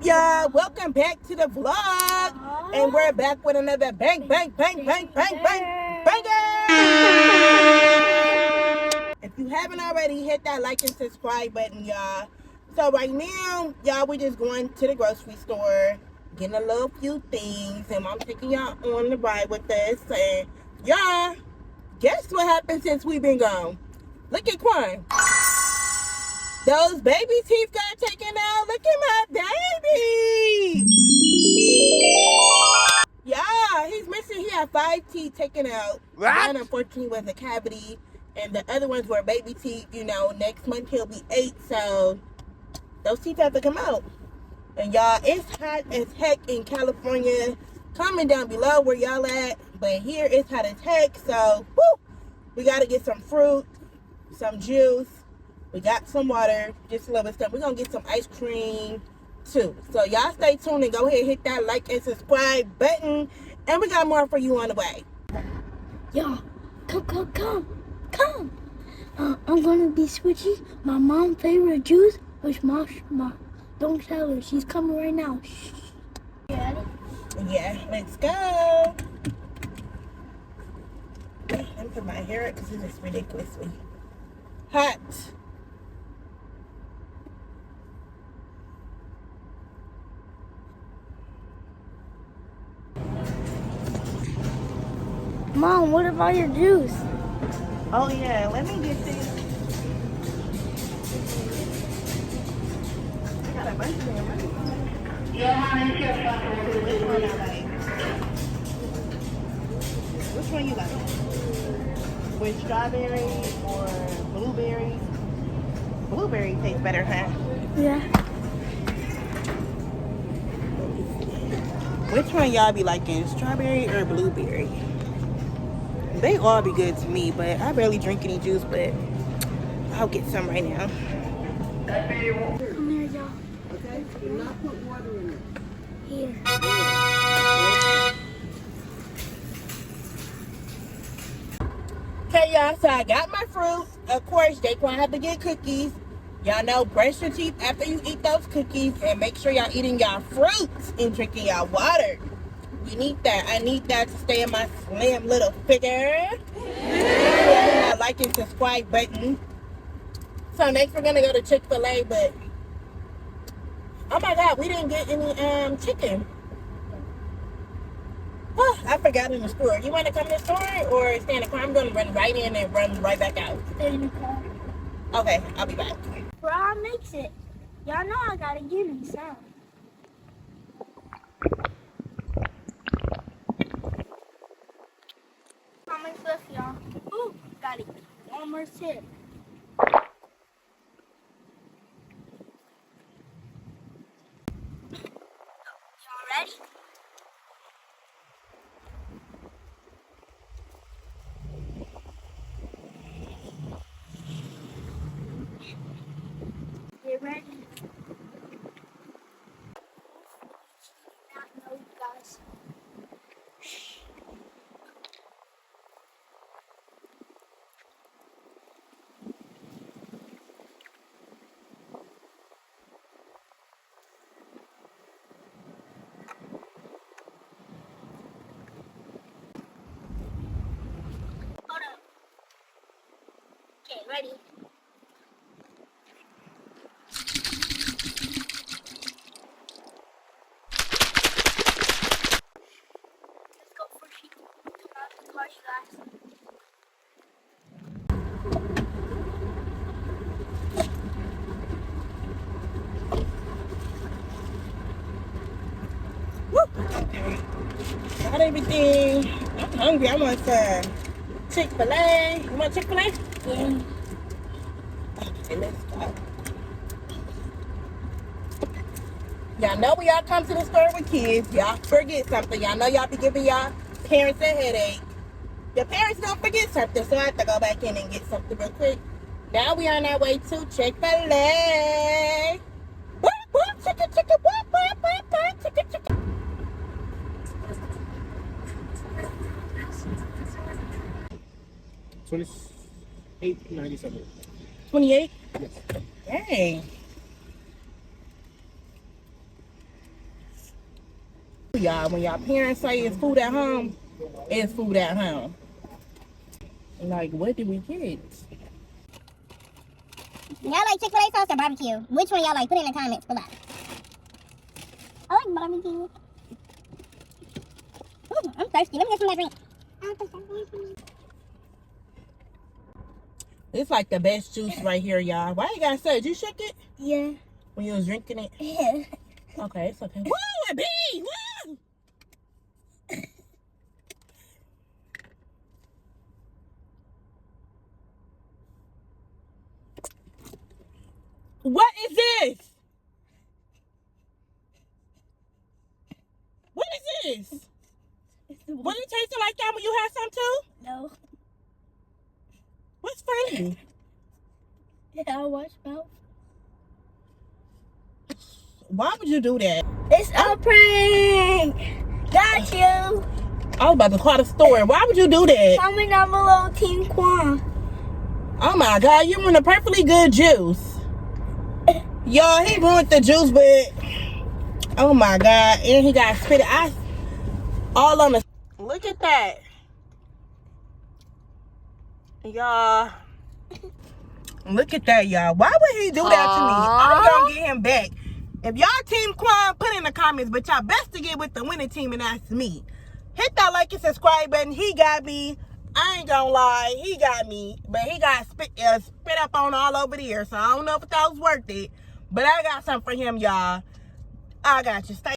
y'all? Welcome back to the vlog. And we're back with another bang, bang, bang, bang, bang, bang, banger. If you haven't already, hit that like and subscribe button, y'all. So right now, y'all, we're just going to the grocery store, getting a little few things, and I'm taking y'all on the ride with us. And y'all, guess what happened since we've been gone? Look at Quan. Those baby teeth got taken out. Look at my baby. Yeah, he's missing. He had 5 teeth taken out. What? One, unfortunately, was a cavity. And the other ones were baby teeth. You know, next month he'll be 8. So those teeth have to come out. And y'all, it's hot as heck in California. Comment down below where y'all at. But here it's hot as heck. So, woo, we got to get some fruit, some juice. We got some water, just a little bit of stuff. We're going to get some ice cream, too. So, y'all stay tuned and go ahead and hit that like and subscribe button. And we got more for you on the way. Y'all, come. I'm going to be switching my mom's favorite juice, which my don't tell her. She's coming right now. Shh. You ready? Yeah, let's go. Let me put my hair up because it is ridiculously hot. Mom, what about your juice? Oh, yeah, let me get this. I got a bunch of them. Which one I like? Which one you like? With strawberry or blueberry? Blueberry tastes better, huh? Yeah. Which one y'all be liking, strawberry or blueberry? They all be good to me, but I barely drink any juice, but I'll get some right now. Come here, y'all. Okay, do not put water in it. Here. Okay, y'all, so I got my fruit. Of course, they gonna have to get cookies. Y'all know, brush your teeth after you eat those cookies, and make sure y'all eating y'all fruits and drinking y'all water. We need that. I need that to stay in my slim little figure. Hit my like and subscribe button. So next we're gonna go to Chick-fil-A, but oh my God, we didn't get any chicken. Oh, I forgot in the store. You want to come to the store or stay in the car? I'm gonna run right in and run right back out. Stay in the car. Okay, I'll be back. Bro, I'll mix it. Y'all know I gotta give him some. How much left, y'all? Ooh, got it. One more sip. Y'all ready? Get ready. Not know you guys. Hold up. Okay, ready. Let's go for sheep. Come out the car, you guys. Woo! Got everything. I'm hungry. I want some Chick-fil-A. You want Chick-fil-A? Yeah. Okay, let's go. Y'all know when y'all come to the store with kids, y'all forget something. Y'all know y'all be giving y'all parents a headache. Your parents don't forget something, so I have to go back in and get something real quick. Now we on our way to Chick-fil-A. Whoop, whoop, chicken, chicken, whoop, whoop, whoop, whoop, chicken, chicken. $28.97. 28? Yes. Dang. y'all. When y'all parents say it's food at home, it's food at home. Like, what did we get? Y'all like Chick-fil-A sauce or barbecue? Which one y'all like? Put it in the comments below. I like barbecue. Ooh, I'm thirsty. Let me get some of that drink. It's like the best juice right here, y'all. Why you got such? You shook it? Yeah. When you was drinking it? Yeah. Okay, it's okay. Woo, a bee! Woo! What is this? What is this? What it tasting like that when you have some too? No. What's funny? Yeah, I watch mouth. Why would you do that? It's a prank. Got you. I was about to call the store. Why would you do that? Comment down below, Team Quan. Oh my God, you ruined a perfectly good juice. Y'all, he ruined the juice, but oh my God, and he got spit it all on the. Look at that, y'all. Look at that, y'all. Why would he do that to me? I'm gonna get him back. If y'all Team Quan, put in the comments, but y'all best to get with the winning team, and that's me. Hit that like and subscribe button. He got me. I ain't gonna lie, he got me, but he got spit up on all over there. So I don't know if that was worth it, but I got something for him, y'all. I got you. Stay